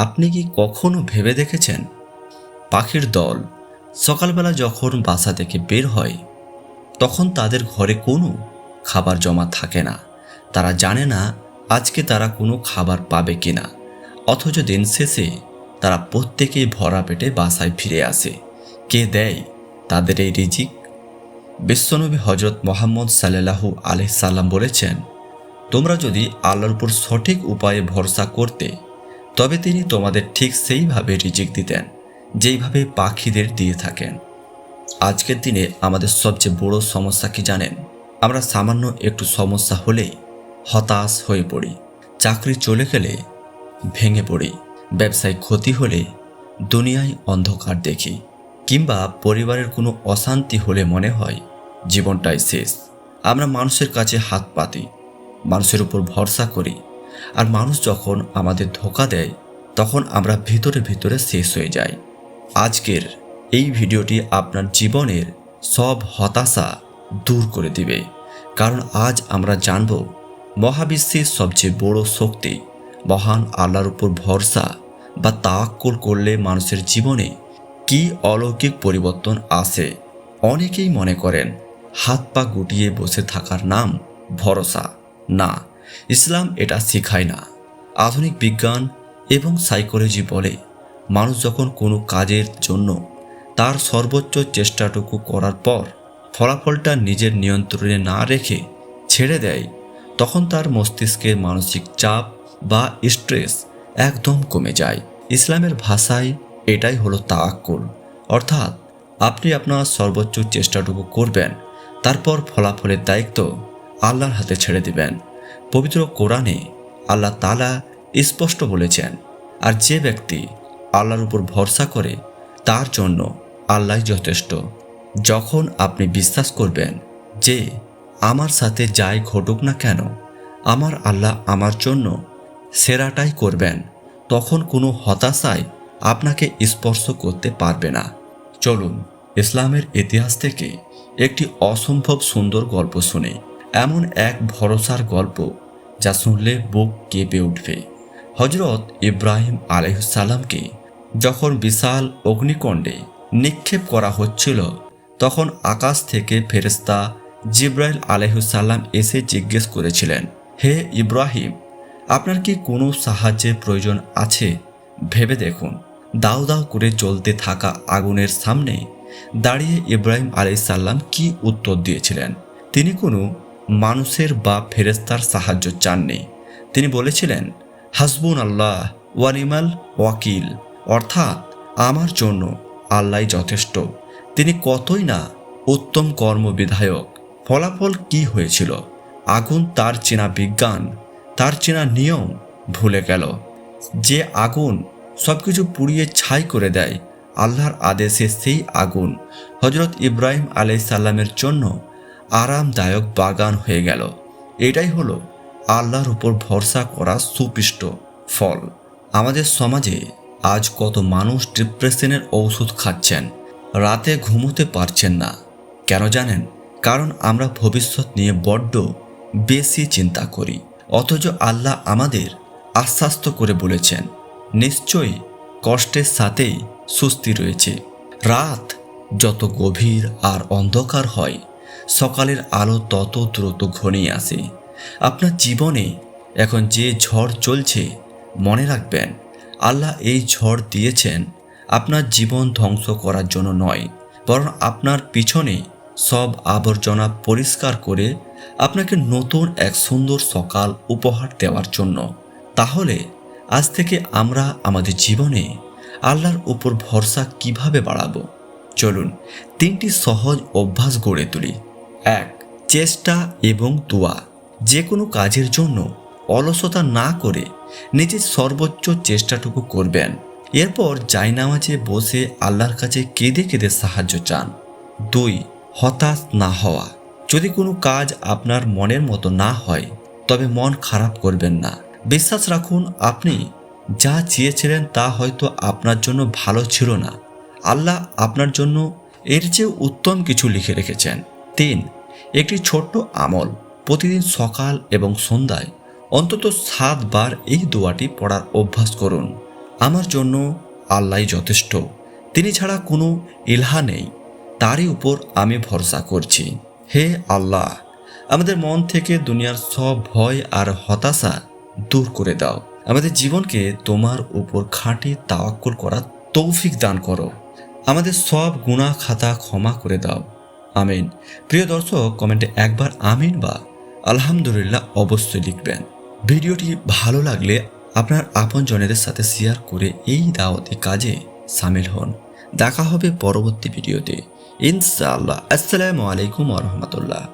আপনি কি কখনো ভেবে দেখেছেন পাখির দল সকালবেলা যখন বাসা থেকে বের হয় তখন তাদের ঘরে কোনো খাবার জমা থাকে না। তারা জানে না আজকে তারা কোনো খাবার পাবে কিনা, অথচ দিন শেষে তারা প্রত্যেকেই ভরা পেটে বাসায় ফিরে আসে। কে দেয় তাদের এই রিজিক? বিশ্বনবী হজরত মোহাম্মদ সাল্লাল্লাহু আলাইহি সাল্লাম বলেছেন, তোমরা যদি আল্লাহর উপর সঠিক উপায়ে ভরসা করতে তবে তিনি তোমাদের ঠিক সেইভাবে রিজিক দিতেন যেইভাবে পাখিদের দিয়ে থাকেন। আজকের দিনে আমাদের সবচেয়ে বড় সমস্যা কি জানেন? আমরা সামান্য একটু সমস্যা হলেই হতাশ হয়ে পড়ি, চাকরি চলে গেলে ভেঙে পড়ি, ব্যবসায় ক্ষতি হলে দুনিয়ায় অন্ধকার দেখি, কিংবা পরিবারের কোনো অশান্তি হলে মনে হয় জীবনটাই শেষ। আমরা মানুষের কাছে হাত পাতি, মানুষের উপর ভরসা করি, আর মানুষ যখন আমাদের ধোঁকা দেয় তখন আমরা ভিতরে ভিতরে শেষ হয়ে যাই। আজকের এই ভিডিওটি আপনার জীবনের সব হতাশা দূর করে দিবে, কারণ আজ আমরা জানব মহাবিশ্বের সবচেয়ে বড় শক্তি মহান আল্লাহর উপর ভরসা বা তাওয়াক্কুল করলে মানুষের জীবনে কি অলৌকিক পরিবর্তন আসে। অনেকেই মনে করেন হাত পা গুটিয়ে বসে থাকার নাম ভরসা। না, ইসলাম এটা শেখায় না। আধুনিক বিজ্ঞান এবং সাইকোলজি বলে মানুষ যখন কোনো কাজের জন্য তার সর্বোচ্চ চেষ্টাটুকু করার পর ফলাফলটা নিজের নিয়ন্ত্রণে না রেখে ছেড়ে দেয়, তখন তার মস্তিষ্কে মানসিক চাপ বা স্ট্রেস একদম কমে যায়। ইসলামের ভাষায় এটাই হলো তাওয়াক্কুল, অর্থাৎ আপনি আপনার সর্বোচ্চ চেষ্টাটুকু করবেন, তারপর ফলাফলের দায়িত্ব আল্লাহর হাতে ছেড়ে দিবেন। পবিত্র কোরআনে আল্লাহ তাআলা স্পষ্ট বলেছেন, আর যে ব্যক্তি আল্লাহর উপর ভরসা করে তার জন্য আল্লাহই যথেষ্ট। যখন আপনি বিশ্বাস করবেন যে আমার সাথে যাই ঘটুক না কেন আমার আল্লাহ আমার জন্য সেরাটাই করবেন, তখন কোনো হতাশায় আপনাকে স্পর্শ করতে পারবে না। চলুন ইসলামের ইতিহাস থেকে একটি অসম্ভব সুন্দর গল্প শুনি। এমন এক ভরসার গল্প যা শুনলে বুক কেঁপে উঠবে। হজরত ইব্রাহিম আলাইহিস সালামকে যখন বিশাল অগ্নিকুণ্ডে নিক্ষেপ করা হচ্ছিল, তখন আকাশ থেকে ফেরেশতা জিবরাইল আলাইহিস সালাম এসে জিজ্ঞেস করেছিলেন, হে ইব্রাহিম, আপনার কি কোনো সাহায্যের প্রয়োজন আছে? ভেবে দেখুন, দাউ দাউ করে জ্বলতে থাকা আগুনের সামনে দাঁড়িয়ে ইব্রাহিম আলাইহিস সালাম কি উত্তর দিয়েছিলেন? তিনি কোনো মানুষের বা ফেরেশতার সাহায্য চাননি। তিনি বলেছিলেন, হাসবুন আল্লাহ ওয়া নিমাল ওয়াকিল, অর্থাৎ আমার জন্য আল্লাহই যথেষ্ট। তিনি কতই না উত্তম কর্মবিধায়ক। ফলাফল কি হয়েছিল? আগুন তার চেনা বিজ্ঞান, তার চেনা নিয়ম ভুলে গেল। যে আগুন সবকিছু পুড়িয়ে ছাই করে দেয়, আল্লাহর আদেশে সেই আগুন হজরত ইব্রাহিম আলাইহিস সালামের জন্য আরামদায়ক বাগান হয়ে গেল। এটাই হলো আল্লাহর উপর ভরসা করা সুপিষ্ট ফল। আমাদের সমাজে আজ কত মানুষ ডিপ্রেশনের ঔষধ খাচ্ছেন, রাতে ঘুমোতে পারছেন না। কেন জানেন? কারণ আমরা ভবিষ্যৎ নিয়ে বড্ড বেশি চিন্তা করি, অথচ আল্লাহ আমাদের আশ্বস্ত করে বলেছেন, নিশ্চয়ই কষ্টের সাথেই স্বস্তি রয়েছে। রাত যত গভীর আর অন্ধকার হয়, সকালের আলো তত দ্রুত ঘনিয়ে আসে। আপনার জীবনে এখন যে ঝড় চলছে, মনে রাখবেন আল্লাহ এই ঝড় দিয়েছেন আপনার জীবন ধ্বংস করার জন্য নয়, বরং আপনার পিছনে সব আবর্জনা পরিষ্কার করে আপনাকে নতুন এক সুন্দর সকাল উপহার দেওয়ার জন্য। তাহলে আজ থেকে আমরা আমাদের জীবনে আল্লাহর উপর ভরসা কিভাবে বাড়াবো? চলুন 3টি সহজ অভ্যাস গড়ে তুলি। 1. চেষ্টা এবং দোয়া। যে কোনো কাজের জন্য অলসতা না করে নিজের সর্বোচ্চ চেষ্টাটুকু করবেন। এরপর জায়নামাজে বসে আল্লাহর কাছে কেঁদে কেঁদে সাহায্য চান। 2. হতাশ না হওয়া। যদি কোনো কাজ আপনার মনের মতো না হয় তবে মন খারাপ করবেন না। বিশ্বাস রাখুন, আপনি যা চেয়েছিলেন তা হয়তো আপনার জন্য ভালো ছিল না। আল্লাহ আপনার জন্য এর চেয়ে উত্তম কিছু লিখে রেখেছেন। 3. একটি ছোট্ট আমল। প্রতিদিন সকাল এবং সন্ধ্যায় অন্তত 7 বার এই দোয়াটি পড়ার অভ্যাস করুন। আমার জন্য আল্লাহই যথেষ্ট, তিনি ছাড়া কোনো ইলাহ নেই, তারই উপর আমি ভরসা করছি। হে আল্লাহ, আমাদের মন থেকে দুনিয়ার সব ভয় আর হতাশা দূর করে দাও। আমাদের জীবনকে তোমার উপর খাঁটি তাওয়াক্কুল করার তৌফিক দান করো। আমাদের সব গুনাহ খাতা ক্ষমা করে দাও। আমিন। প্রিয় দর্শক, কমেন্টে একবার আমিন বা আলহামদুলিল্লাহ অবশ্যই লিখবেন। ভিডিওটি ভালো লাগলে আপনার আপনজনেদের সাথে শেয়ার করে এই দাওয়াতি কাজে সামিল হন। দেখা হবে পরবর্তী ভিডিওতে ইনশাআল্লাহ। আসসালামু আলাইকুম ওয়া রাহমাতুল্লাহ।